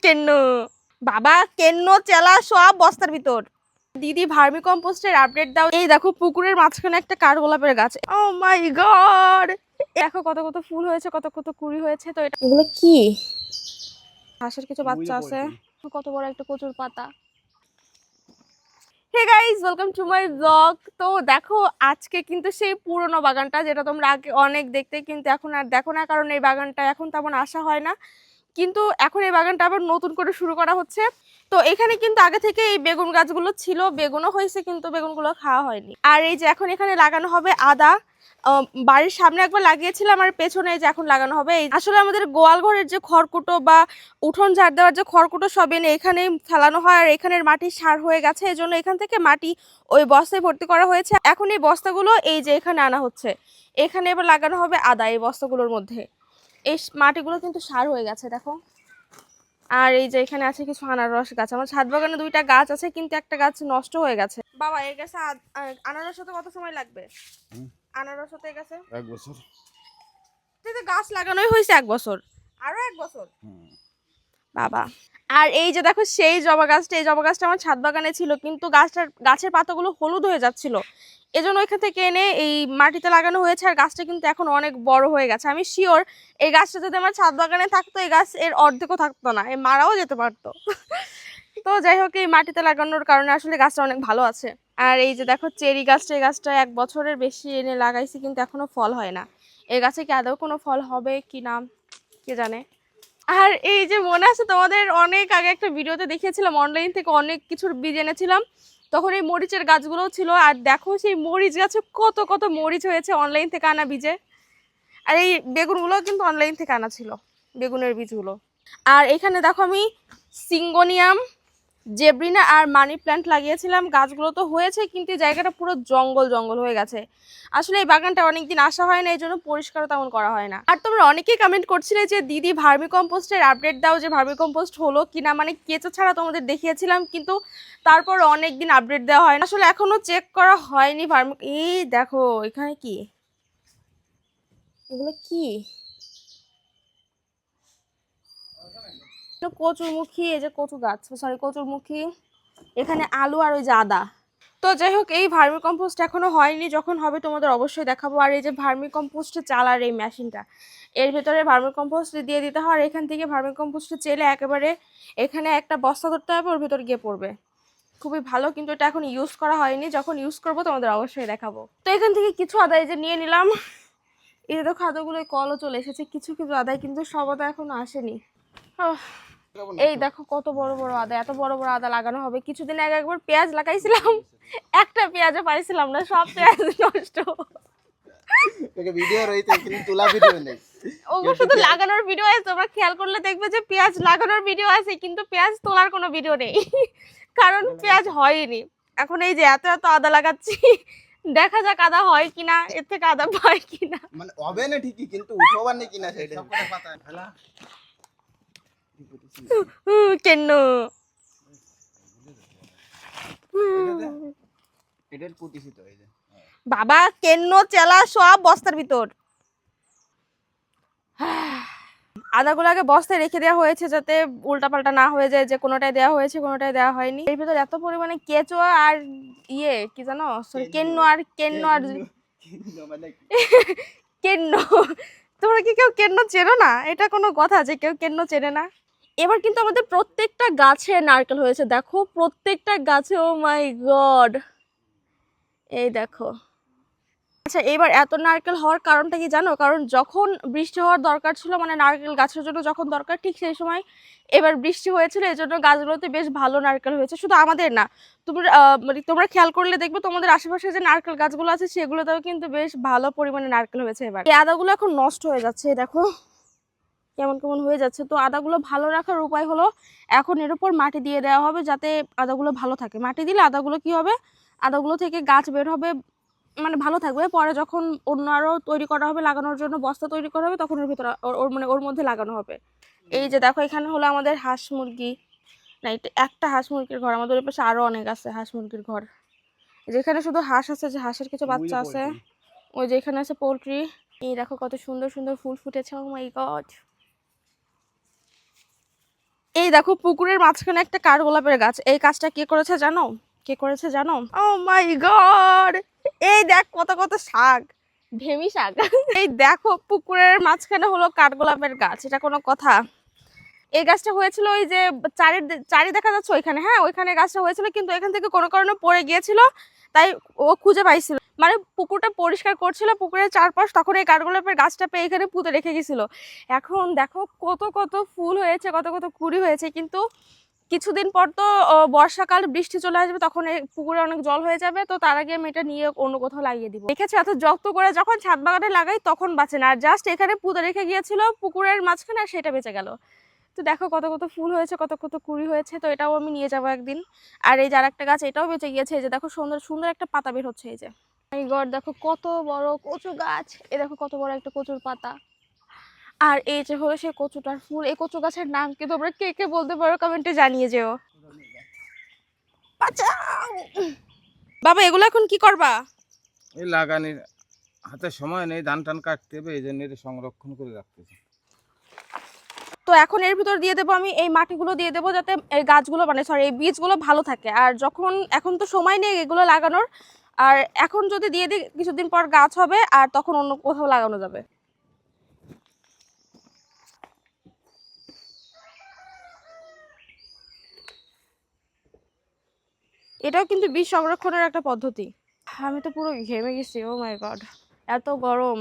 কেন বাবা কেন চেলা সব বস্তার ভিতর। দিদি ভার্মি কম্পোস্টের আপডেট দাও। এই দেখো পুকুরের মাঝখানে একটা কাঠগোলাপের গাছ। ও মাই গড, দেখো কত কত ফুল হয়েছে, কত কত কুড়ি হয়েছে। তো এটা এগুলো কি? হাঁসের কিছু বাচ্চা আছে। কত বড় একটা কচুর পাতা। Hey guys, welcome to my blog. তো দেখো আজকে কিন্তু সেই পুরনো বাগানটা যেটা তোমরা আগে অনেক দেখতে, কিন্তু এখন আর দেখো না, কারণ এই বাগানটা এখন তেমন আসা হয় না। কিন্তু এখন এই বাগানটা আবার নতুন করে শুরু করা হচ্ছে। তো এখানে কিন্তু আগে থেকে এই বেগুন গাছগুলো ছিল, বেগুনও হয়েছে, কিন্তু বেগুনগুলো খাওয়া হয়নি। আর এই যে এখন এখানে লাগানো হবে আদা। বাড়ির সামনে একবার লাগিয়েছিলাম, আর পেছনে এই যে এখন লাগানো হবে। আসলে আমাদের গোয়াল ঘরের যে খড়কুটো বা উঠোন ঝাড় দেওয়ার যে খড়কুটো সব এনে এখানেই ফেলানো হয়, আর এখানের মাটি সার হয়ে গেছে, এই জন্য এখান থেকে মাটি ওই বস্তায় ভর্তি করা হয়েছে। এখন এই বস্তাগুলো এই যে এখানে আনা হচ্ছে, এখানে এবার লাগানো হবে আদা এই বস্তাগুলোর মধ্যে। এই মাটিগুলো কিন্তু সার হয়ে গেছে দেখো। আর এই যে এখানে আছে কিছু আনারস গাছ। আমার ছাদ বাগানে দুইটা গাছ আছে, কিন্তু একটা গাছ নষ্ট হয়ে গেছে। বাবা এই গাছে আনারস হতে কত সময় লাগবে? আনারস হতে গেছে 1 বছর। তো গাছ লাগানোই হয়েছে 1 বছর, আরো 1 বছর বাবা। আর এই যে দেখো সেই জবা গাছটা, এই জবা গাছটা আমার ছাদ বাগানে ছিল, কিন্তু গাছের পাতাগুলো হলুদ হয়ে যাচ্ছিল, এজন্য ওইখান থেকে এনে এই মাটিতে লাগানো হয়েছে। আর গাছটা কিন্তু এখন অনেক বড় হয়ে গেছে। আমি শিওর এই গাছটা যদি আমার ছাদ বাগানে থাকতো, এই গাছ এর অর্ধেকও থাকতো না, এ মারাও যেতে পারতো। তো যাই হোক, এই মাটিতে লাগানোর কারণে আসলে গাছটা অনেক ভালো আছে। আর এই যে দেখো চেরি গাছটা, এই গাছটা 1 বছরের বেশি এনে লাগাইছি, কিন্তু এখনো ফল হয় না। এই গাছে কি আদৌ কোনো ফল হবে কি না কে জানে। আর এই যে মনে আছে তোমাদের অনেক আগে একটা ভিডিওতে দেখিয়েছিলাম, অনলাইন থেকে অনেক কিছুর বীজ এনেছিলাম, তখন এই মরিচের গাছগুলোও ছিল। আর দেখো সেই মরিচ গাছে কত কত মরিচ হয়েছে অনলাইন থেকে আনা বীজে। আর এই বেগুনগুলো কিন্তু অনলাইন থেকে আনা ছিল, বেগুনের বীজগুলো। আর এখানে দেখো আমি সিঙ্গোনিয়াম, জেব্রিনা আর মানি প্ল্যান্ট লাগিয়েছিলাম। গাছগুলো তো হয়েছে, কিন্তু জায়গাটা পুরো জঙ্গল জঙ্গল হয়ে গেছে। আসলে এই বাগানটা অনেকদিন আসা হয় না, এই জন্য পরিষ্কারও তেমন করা হয় না। আর তোমরা অনেকেই কমেন্ট করছিলে যে দিদি ভার্মি কম্পোস্টের আপডেট দাও, যে ভার্মি কম্পোস্ট হলো কিনা। মানে কেঁচো ছাড়া তোমাদের দেখিয়েছিলাম, কিন্তু তারপর অনেকদিন আপডেট দেওয়া হয় না। আসলে এখনো চেক করা হয়নি ভার্মি। এই দেখো এখানে কি, এগুলো কি? কচুরমুখী, এই যে কচু গাছ, সরি কচুরমুখী। এখানে আলু আর ওই যে আদা। তো যাই হোক, এই ভার্মি কম্পোস্ট এখনো হয়নি, যখন হবে তোমাদের অবশ্যই দেখাবো। আর এই যে ভার্মি কম্পোস্টে চালার এই মেশিনটা, এর ভেতরে ভার্মি কম্পোস্ট দিয়ে দিতে হয়, আর এখান থেকে ভার্মি কম্পোস্টে চেলে একেবারে এখানে একটা বস্তা ধরতে হবে, ওর ভেতর গিয়ে পড়বে। খুবই ভালো, কিন্তু এটা এখন ইউজ করা হয়নি, যখন ইউজ করবো তোমাদের অবশ্যই দেখাবো। তো এখান থেকে কিছু আদা এই যে নিয়ে নিলাম। এই যে দেখো আদাগুলো কলও চলে এসেছে, কিছু কিছু আদায়, কিন্তু সব আদা এখনো আসেনি। এই দেখো কত বড় বড় আদা, এত বড় বড় আদা লাগানো হবে। কিছুদিন আগে একবার পেঁয়াজ লাগাইছিলাম, একটা পেঁয়াজও পাইছিলাম না, সব পেঁয়াজ নষ্ট। ভিডিও রইছে কিন্তু তোলা ভিডিও নেই। ওগো শুধু লাগানোর ভিডিও আছে, তোমরা খেয়াল করলে দেখবে যে পেঁয়াজ লাগানোর ভিডিও আছে, কিন্তু পেঁয়াজ তোলার কোনো ভিডিও নেই, কারণ পেঁয়াজ হয়নি। এখন এই যে এত এত আদা লাগাচ্ছি, দেখা যাক আদা হয় কিনা, এর থেকে আদা পায় কিনা। মানে হবে না ঠিকই, কিন্তু উঠোবার নেই কিনা সেটা সব করে পাতা ফেলা। কেন এটার কুটিছি তো এই যে বাবা কেন চেলা সব বস্তার ভিতর। আদাগুলো আগে বস্তায় রেখে দেওয়া হয়েছে, যাতে উল্টাপাল্টা না হয়ে যায়, যে কোনোটায় দেওয়া হয়েছে কোনোটায় দেওয়া হয়নি। এর ভিতর এত পরিমাণে কেঁচো আর ইয়ে কি জানো, সরি কেন্ন আর কেন্ন। তোমরা কি কেউ কেন্ন চেনো না? এটা কোনো কথা যে কেউ কেন্ন চেনে না? এবার কিন্তু আমাদের প্রত্যেকটা গাছে নারকেল হয়েছে, দেখো প্রত্যেকটা গাছে। ও মাই গড, এই দেখো। আচ্ছা, এবার এত নারকেল হওয়ার কারণটা কি জানো? কারণ যখন বৃষ্টি হওয়ার দরকার ছিল, মানে নারকেল গাছের জন্য যখন দরকার, ঠিক সেই সময় এবার বৃষ্টি হয়েছিল, এই জন্য গাছগুলোতে বেশ ভালো নারকেল হয়েছে। শুধু আমাদের না, মানে তোমরা খেয়াল করলে দেখবে তোমাদের আশেপাশে যে নারকেল গাছগুলো আছে সেগুলোতেও কিন্তু বেশ ভালো পরিমাণে নারকেল হয়েছে। এবার এই আদাগুলো এখন নষ্ট হয়ে যাচ্ছে, দেখো কেমন কেমন হয়ে যাচ্ছে। তো আদাগুলো ভালো রাখার উপায় হলো এখন এর উপর মাটি দিয়ে দেওয়া হবে, যাতে আদাগুলো ভালো থাকে। মাটি দিলে আদাগুলো কি হবে, আদাগুলো থেকে গাছ বের হবে, মানে ভালো থাকবে। পরে যখন অন্য আরো তৈরি করা হবে, লাগানোর জন্য বস্তা তৈরি করা হবে, তখন ওর ভিতরে মানে ওর মধ্যে লাগানো হবে। এই যে দেখো এখানে হলো আমাদের হাঁস মুরগি, না এটা একটা হাঁস মুরগির ঘর, আমাদের ওই পাশে আরো অনেক আছে হাঁস মুরগির ঘর। যেখানে শুধু হাঁস আছে, যে হাঁসের কিছু বাচ্চা আছে, ওই যে এখানে আছে পোলট্রি। এই দেখো কত সুন্দর সুন্দর ফুল ফুটেছে, ও মাই গড। দেখো পুকুরের মাঝখানে একটা কাঠগোলাপের গাছ, এই কাজটা কে করেছে জানো? কে করেছে জানো? ও মাই গড, এই দেখ কত কত শাক, ঢেমি শাক। এই দেখো পুকুরের মাঝখানে হলো কাঠগোলাপের গাছ, এটা কোনো কথা? এই গাছটা হয়েছিল ওই যে চারি দেখা যাচ্ছে ওইখানে, হ্যাঁ ওইখানে গাছটা হয়েছিল, কিন্তু এখান থেকে কোনো কারণে পড়ে গিয়েছিল, তাই ও খুঁজে পাইছিল, মানে পুকুরটা পরিষ্কার করছিল পুকুরের চারপাশ, তখন এই কাঠগোলাপের গাছটা পেয়ে এখানে পুঁতে রেখে গেছিল। এখন দেখো কত কত ফুল হয়েছে, কত কত কুড়ি হয়েছে, কিন্তু কিছুদিন পর তো বর্ষাকাল, বৃষ্টি চলে আসবে, তখন এই পুকুরে অনেক জল হয়ে যাবে, তো তার আগে আমি এটা নিয়ে অন্য কোথাও লাগিয়ে দিব। দেখেছো এত যত্ন করে যখন ছাদ বাগানে লাগাই তখন বাঁচে না, আর জাস্ট এখানে পুঁতে রেখে গিয়েছিল পুকুরের মাঝখানে, আর সেটা বেঁচে গেল। তো দেখো কত কত ফুল হয়েছে, কত কত কুড়ি হয়েছে, তো এটাও আমি নিয়ে যাবো একদিন। আর এই যে আরেকটা গাছ, এটাও বেঁচে গিয়েছে, এই যে দেখো সুন্দর সুন্দর একটা পাতা বের হচ্ছে, এই যে এই গড দেখো কত বড় কচু গাছ, এই দেখো কত বড় একটা কচুর পাতা। আর এই যে হলো সেই কচুটার ফুল, এই কচু গাছের নাম কি তোমরা কে কে বলতে পারো কমেন্টে জানিয়ে যেও। বাঁচাও। বাবা এগুলো এখন কি করবা? এই লাগানির হাতে সময় নেই, ধান টান কাটতে হবে, এই জন্য এটা সংরক্ষণ করে রাখতেছি। তো এখন এর ভিতর দিয়ে দেবো আমি এই মাটিগুলো দিয়ে দেবো, যাতে এই গাছগুলো মানে সরি এই বীজগুলো ভালো থাকে। আর যখন এখন তো সময় নেই এগুলো লাগানোর, আর এখন যদি দিয়ে দিই কিছুদিন পর গাছ হবে, আর তখন অন্য কোথাও লাগানো যাবে। এটাও কিন্তু বীজ সংরক্ষণের একটা পদ্ধতি। আমি তো পুরো ঘেমে গেছি, ও মাই গড, এত গরম।